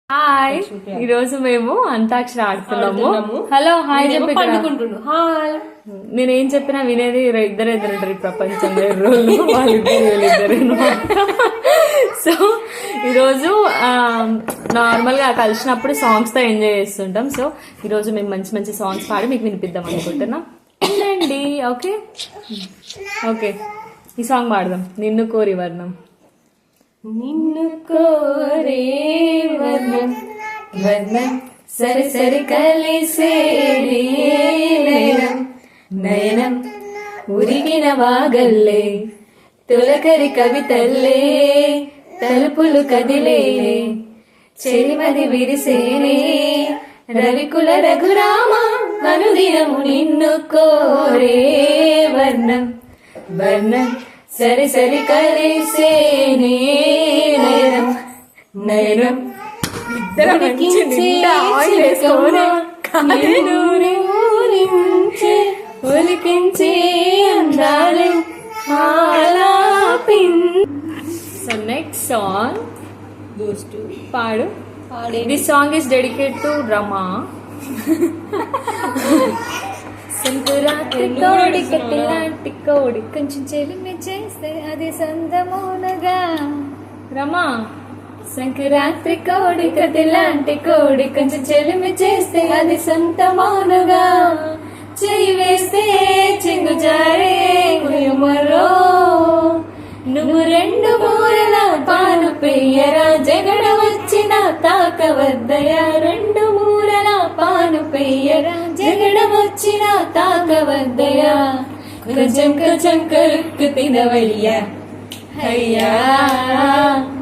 Hi, ఈరోజు మేము antakshari ఆడుతున్నాము. Hello hi చెప్పి నేనేం చెప్పినా వినేది ఇద్దరు ఉంటారు ఈ ప్రపంచంలో. వాళ్ళిద్దరు. సో ఈరోజు నార్మల్ గా కలిసినప్పుడు సాంగ్స్ తో ఎంజాయ్ చేస్తుంటాం. సో ఈరోజు మేము మంచి మంచి సాంగ్స్ పాడి మీకు వినిపిద్దాం అనుకుంటున్నాం. వినండి. ఓకే ఓకే, ఈ సాంగ్ పాడదాం. నిన్ను కోరి వర్ణం. నిన్ను కోరే వర్ణం వర్ణం సరి సరి కలిసే నయనం నయనం ఉరికిన వాగల్లే తొలకరి కవితల్లే తలుపులు కదిలే చెరిమది విరిసేనే రవికుల రఘురామ అనుదినము నిన్ను కోరే వర్ణం వర్ణం సరి సరి కలిసే నయనం నయనం ఒలికించే అందాలు సో నెక్స్ట్ సాంగ్ పాడు. This song is dedicate to Rama. సంకురాత్రి కోడి కట్టిలాంటి కోడి కొంచెం చెలిమి చేస్తే అది సందమోనగా. రమా. సంకురాత్రి కోడి కట్టిలాంటి కోడి కొంచెం చెలిమి చేస్తే అది సంతమోనుగా. చెయ్యి వేస్తే చెంగు జారే మరో నువ్వు రెండు మూరల పాను పెయ్యరా జగడ వచ్చిన తాకవద్దయా. రెండు మూరల పాను పెయ్యరా జగడ వచ్చిన తాకవద్దయా. కొంచెం కొంచెం కరుక్కు తినవయ్యా అయ్యా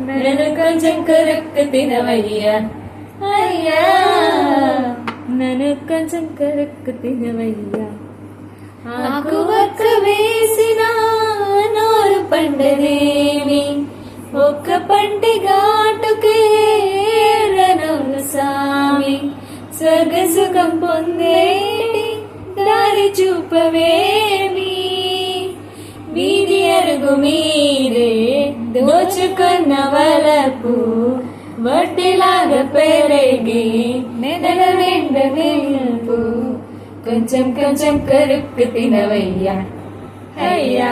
నన్ను కొంచెం కరుక్కు తినవయ్యా అయ్యా నన్ను కొంచెం కరుక్కు తినవయ్యా. ఆకు ఒక్క వేసిన నోరు పండదేవి ఒక్క పంటి ఘాటుకే రణములు సామి. స్వర్గ సుఖం పొందేటి దారి చూపవేమి. వీధి అరుగు మీరే దోచుకున్న వలపు వడ్డీలాగా పెరిగి నెల వెంట నింపు. కొంచెం కొంచెం కరుక్కు తినవయ్యా అయ్యా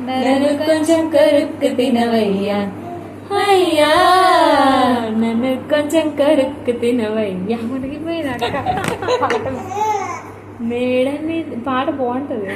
నన్ను కొంచెం కరుక్కు తినవయ్యా అయ్యా నన్ను కొంచెం కరుక్కు తినవయ్యా. మునిగిపోయినా మేడ మీద పాట బాగుంటది.